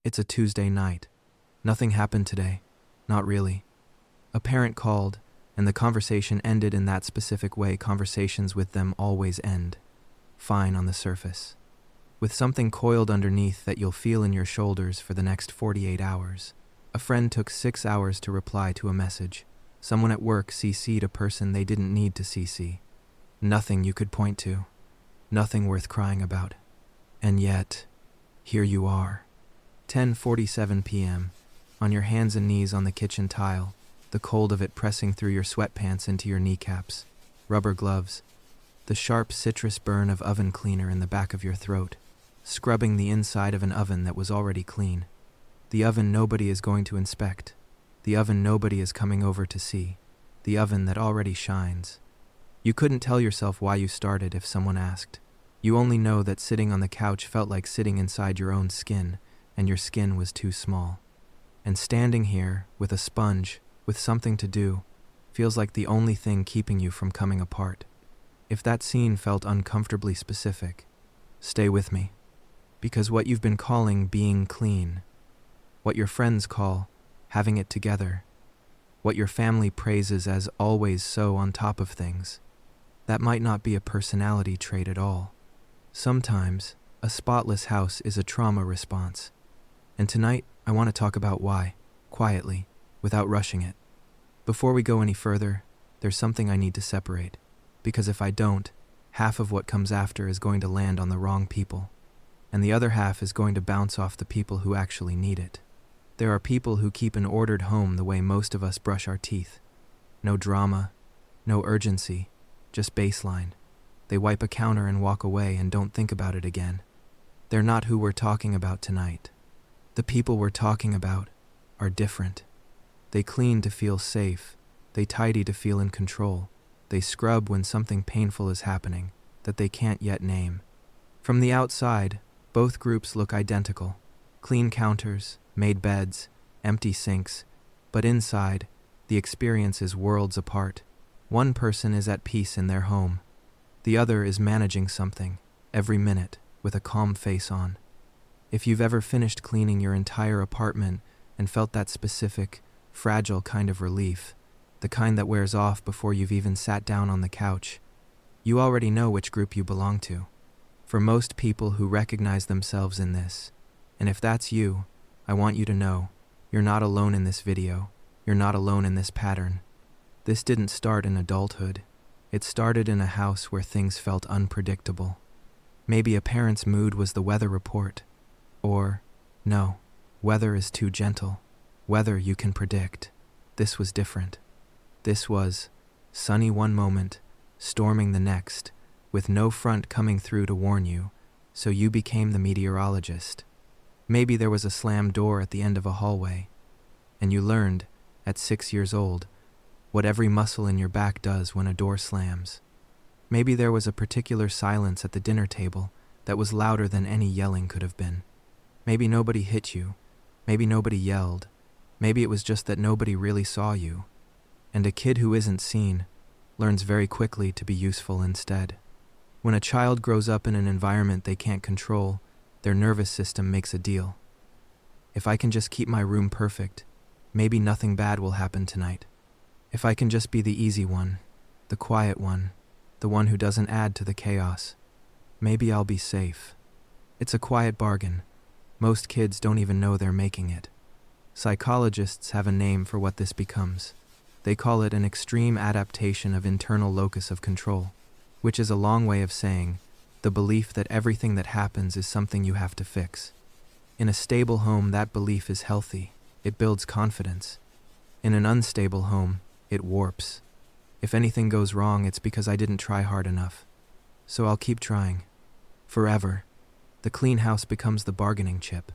It's a Tuesday night. Nothing happened today. Not really. A parent called, and the conversation ended in that specific way conversations with them always end. Fine on the surface. With something coiled underneath that you'll feel in your shoulders for the next 48 hours. A friend took 6 hours to reply to a message. Someone at work CC'd a person they didn't need to CC. Nothing you could point to. Nothing worth crying about. And yet, here you are. 10:47 p.m., on your hands and knees on the kitchen tile, the cold of it pressing through your sweatpants into your kneecaps, rubber gloves, the sharp citrus burn of oven cleaner in the back of your throat, scrubbing the inside of an oven that was already clean. The oven nobody is going to inspect. The oven nobody is coming over to see. The oven that already shines. You couldn't tell yourself why you started if someone asked. You only know that sitting on the couch felt like sitting inside your own skin, and your skin was too small. And standing here, with a sponge, with something to do, feels like the only thing keeping you from coming apart. If that scene felt uncomfortably specific, stay with me. Because what you've been calling being clean, what your friends call having it together, what your family praises as always so on top of things, that might not be a personality trait at all. Sometimes, a spotless house is a trauma response. And tonight, I want to talk about why, quietly, without rushing it. Before we go any further, there's something I need to separate, because if I don't, half of what comes after is going to land on the wrong people, and the other half is going to bounce off the people who actually need it. There are people who keep an ordered home the way most of us brush our teeth. No drama, no urgency, just baseline. They wipe a counter and walk away and don't think about it again. They're not who we're talking about tonight. The people we're talking about are different. They clean to feel safe. They tidy to feel in control. They scrub when something painful is happening that they can't yet name. From the outside, both groups look identical. Clean counters, made beds, empty sinks. But inside, the experience is worlds apart. One person is at peace in their home. The other is managing something, every minute, with a calm face on. If you've ever finished cleaning your entire apartment and felt that specific, fragile kind of relief, the kind that wears off before you've even sat down on the couch, you already know which group you belong to. For most people who recognize themselves in this, and if that's you, I want you to know, you're not alone in this video, you're not alone in this pattern. This didn't start in adulthood. It started in a house where things felt unpredictable. Maybe a parent's mood was the weather report. Or, no, weather is too gentle. Weather you can predict. This was different. This was sunny one moment, storming the next, with no front coming through to warn you, so you became the meteorologist. Maybe there was a slammed door at the end of a hallway, and you learned, at 6 years old, what every muscle in your back does when a door slams. Maybe there was a particular silence at the dinner table that was louder than any yelling could have been. Maybe nobody hit you. Maybe nobody yelled. Maybe it was just that nobody really saw you. And a kid who isn't seen learns very quickly to be useful instead. When a child grows up in an environment they can't control, their nervous system makes a deal. If I can just keep my room perfect, maybe nothing bad will happen tonight. If I can just be the easy one, the quiet one, the one who doesn't add to the chaos, maybe I'll be safe. It's a quiet bargain. Most kids don't even know they're making it. Psychologists have a name for what this becomes. They call it an extreme adaptation of internal locus of control, which is a long way of saying the belief that everything that happens is something you have to fix. In a stable home, that belief is healthy. It builds confidence. In an unstable home, it warps. If anything goes wrong, it's because I didn't try hard enough. So I'll keep trying. Forever. The clean house becomes the bargaining chip,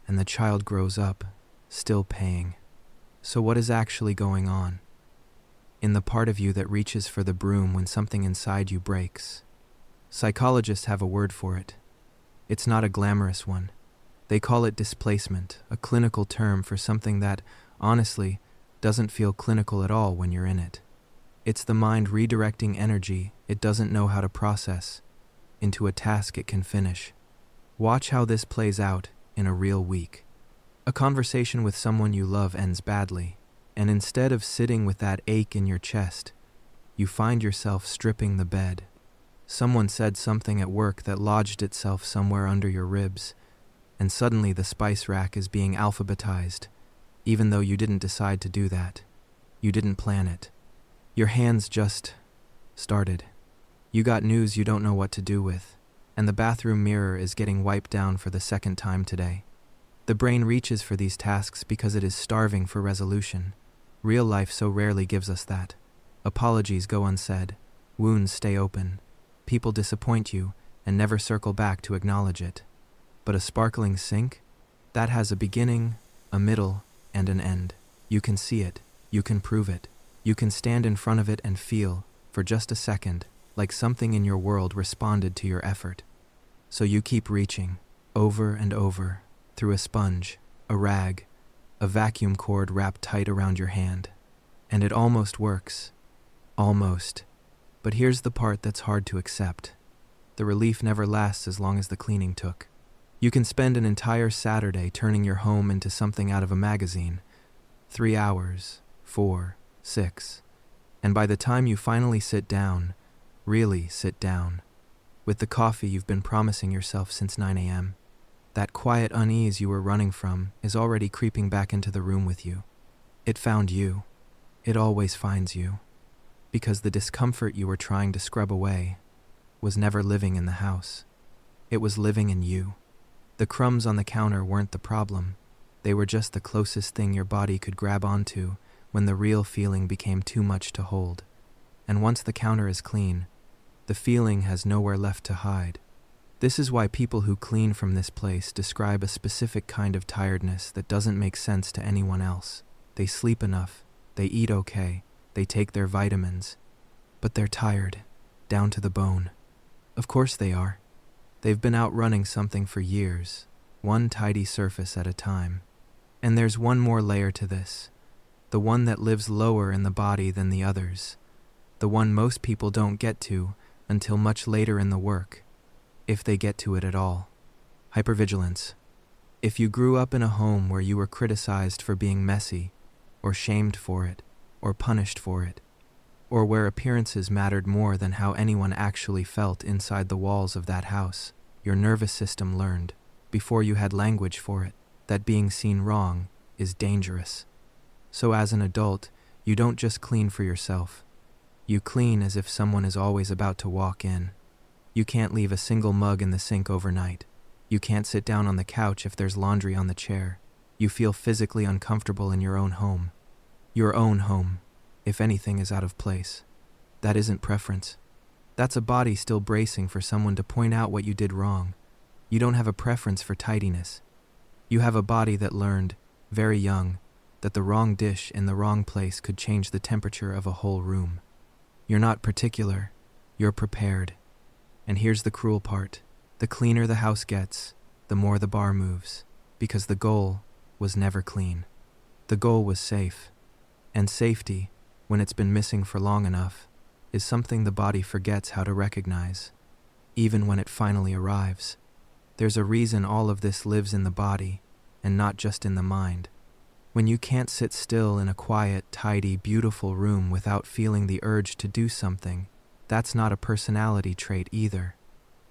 and the child grows up, still paying. So what is actually going on? In the part of you that reaches for the broom when something inside you breaks. Psychologists have a word for it. It's not a glamorous one. They call it displacement, a clinical term for something that, honestly, doesn't feel clinical at all when you're in it. It's the mind redirecting energy it doesn't know how to process into a task it can finish. Watch how this plays out in a real week. A conversation with someone you love ends badly, and instead of sitting with that ache in your chest, you find yourself stripping the bed. Someone said something at work that lodged itself somewhere under your ribs, and suddenly the spice rack is being alphabetized, even though you didn't decide to do that. You didn't plan it. Your hands just started. You got news you don't know what to do with, and the bathroom mirror is getting wiped down for the second time today. The brain reaches for these tasks because it is starving for resolution. Real life so rarely gives us that. Apologies go unsaid. Wounds stay open. People disappoint you and never circle back to acknowledge it. But a sparkling sink? That has a beginning, a middle, and an end. You can see it. You can prove it. You can stand in front of it and feel, for just a second, like something in your world responded to your effort. So you keep reaching, over and over, through a sponge, a rag, a vacuum cord wrapped tight around your hand. And it almost works. Almost. But here's the part that's hard to accept. The relief never lasts as long as the cleaning took. You can spend an entire Saturday turning your home into something out of a magazine. 3 hours, 4, 6. And by the time you finally sit down, really sit down, with the coffee you've been promising yourself since 9 a.m., that quiet unease you were running from is already creeping back into the room with you. It found you. It always finds you. Because the discomfort you were trying to scrub away was never living in the house. It was living in you. The crumbs on the counter weren't the problem. They were just the closest thing your body could grab onto when the real feeling became too much to hold. And once the counter is clean, the feeling has nowhere left to hide. This is why people who clean from this place describe a specific kind of tiredness that doesn't make sense to anyone else. They sleep enough, they eat okay, they take their vitamins, but they're tired, down to the bone. Of course they are. They've been out running something for years, one tidy surface at a time. And there's one more layer to this, the one that lives lower in the body than the others, the one most people don't get to until much later in the work, if they get to it at all. Hypervigilance. If you grew up in a home where you were criticized for being messy, or shamed for it, or punished for it, or where appearances mattered more than how anyone actually felt inside the walls of that house, your nervous system learned, before you had language for it, that being seen wrong is dangerous. So as an adult, you don't just clean for yourself. You clean as if someone is always about to walk in. You can't leave a single mug in the sink overnight. You can't sit down on the couch if there's laundry on the chair. You feel physically uncomfortable in your own home. Your own home, if anything is out of place. That isn't preference. That's a body still bracing for someone to point out what you did wrong. You don't have a preference for tidiness. You have a body that learned, very young, that the wrong dish in the wrong place could change the temperature of a whole room. You're not particular, you're prepared. And here's the cruel part. The cleaner the house gets, the more the bar moves, because the goal was never clean. The goal was safe. And safety, when it's been missing for long enough, is something the body forgets how to recognize, even when it finally arrives. There's a reason all of this lives in the body, and not just in the mind. When you can't sit still in a quiet, tidy, beautiful room without feeling the urge to do something, that's not a personality trait either.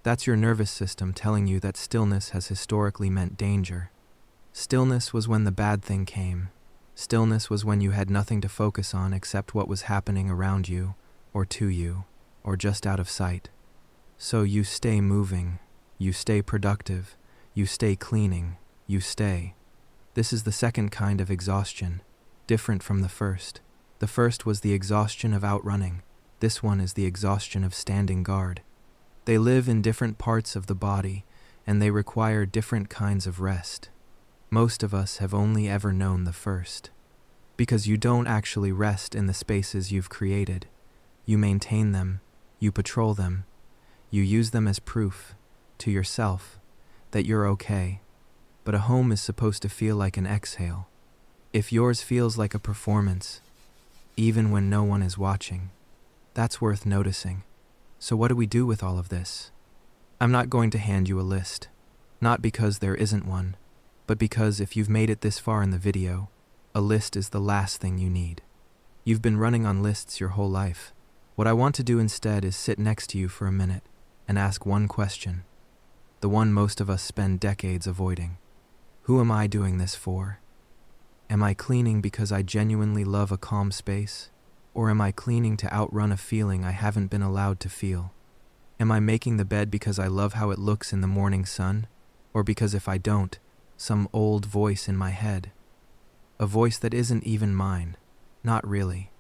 That's your nervous system telling you that stillness has historically meant danger. Stillness was when the bad thing came. Stillness was when you had nothing to focus on except what was happening around you, or to you, or just out of sight. So you stay moving, you stay productive, you stay cleaning, you stay. This is the second kind of exhaustion, different from the first. The first was the exhaustion of outrunning. This one is the exhaustion of standing guard. They live in different parts of the body, and they require different kinds of rest. Most of us have only ever known the first. Because you don't actually rest in the spaces you've created. You maintain them, you patrol them, you use them as proof, to yourself, that you're okay. But a home is supposed to feel like an exhale. If yours feels like a performance, even when no one is watching, that's worth noticing. So what do we do with all of this? I'm not going to hand you a list, not because there isn't one, but because if you've made it this far in the video, a list is the last thing you need. You've been running on lists your whole life. What I want to do instead is sit next to you for a minute and ask one question, the one most of us spend decades avoiding. Who am I doing this for? Am I cleaning because I genuinely love a calm space? Or am I cleaning to outrun a feeling I haven't been allowed to feel? Am I making the bed because I love how it looks in the morning sun? Or because if I don't, some old voice in my head, a voice that isn't even mine, not really,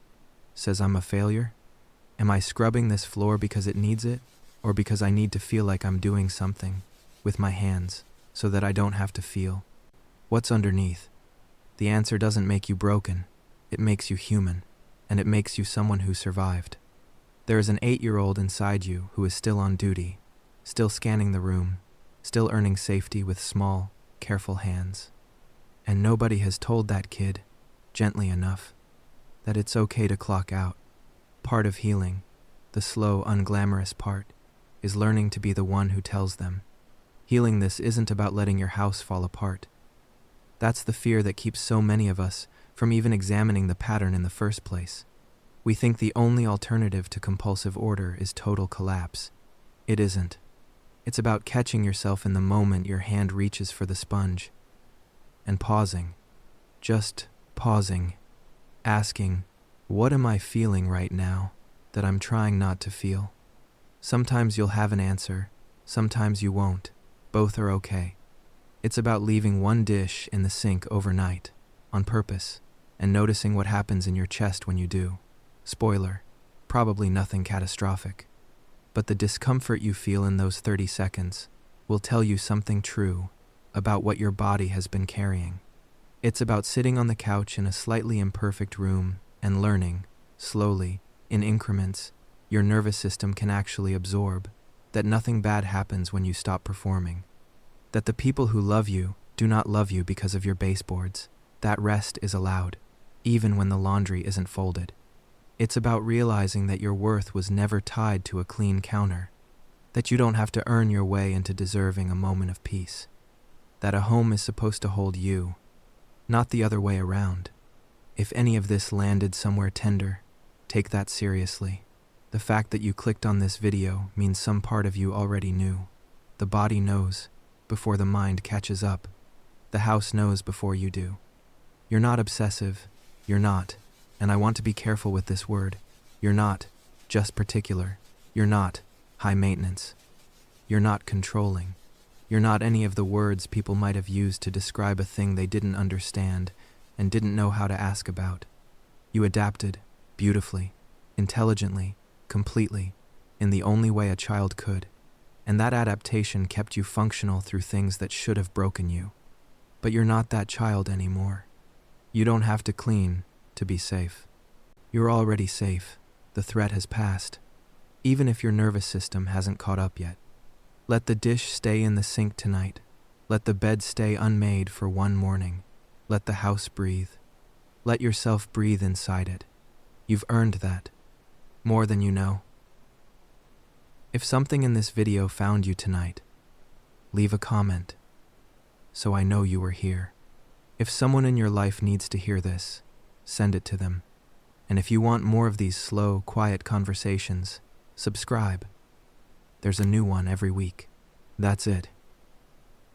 says I'm a failure? Am I scrubbing this floor because it needs it? Or because I need to feel like I'm doing something with my hands so that I don't have to feel? What's underneath? The answer doesn't make you broken. It makes you human, and it makes you someone who survived. There is an 8-year-old inside you who is still on duty, still scanning the room, still earning safety with small, careful hands. And nobody has told that kid, gently enough, that it's okay to clock out. Part of healing, the slow, unglamorous part, is learning to be the one who tells them. Healing this isn't about letting your house fall apart. That's the fear that keeps so many of us from even examining the pattern in the first place. We think the only alternative to compulsive order is total collapse. It isn't. It's about catching yourself in the moment your hand reaches for the sponge and pausing, just pausing, asking, what am I feeling right now that I'm trying not to feel? Sometimes you'll have an answer, sometimes you won't. Both are okay. It's about leaving one dish in the sink overnight, on purpose, and noticing what happens in your chest when you do. Spoiler, probably nothing catastrophic. But the discomfort you feel in those 30 seconds will tell you something true about what your body has been carrying. It's about sitting on the couch in a slightly imperfect room and learning, slowly, in increments, your nervous system can actually absorb, that nothing bad happens when you stop performing. That the people who love you do not love you because of your baseboards. That rest is allowed, even when the laundry isn't folded. It's about realizing that your worth was never tied to a clean counter, that you don't have to earn your way into deserving a moment of peace, that a home is supposed to hold you, not the other way around. If any of this landed somewhere tender, take that seriously. The fact that you clicked on this video means some part of you already knew. The body knows before the mind catches up. The house knows before you do. You're not obsessive. You're not, and I want to be careful with this word, you're not just particular. You're not high maintenance. You're not controlling. You're not any of the words people might have used to describe a thing they didn't understand and didn't know how to ask about. You adapted, beautifully, intelligently, completely, in the only way a child could. And that adaptation kept you functional through things that should have broken you. But you're not that child anymore. You don't have to clean to be safe. You're already safe. The threat has passed, even if your nervous system hasn't caught up yet. Let the dish stay in the sink tonight. Let the bed stay unmade for one morning. Let the house breathe. Let yourself breathe inside it. You've earned that. More than you know. If something in this video found you tonight, leave a comment so I know you were here. If someone in your life needs to hear this, send it to them. And if you want more of these slow, quiet conversations, subscribe. There's a new one every week. That's it.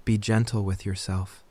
Be gentle with yourself.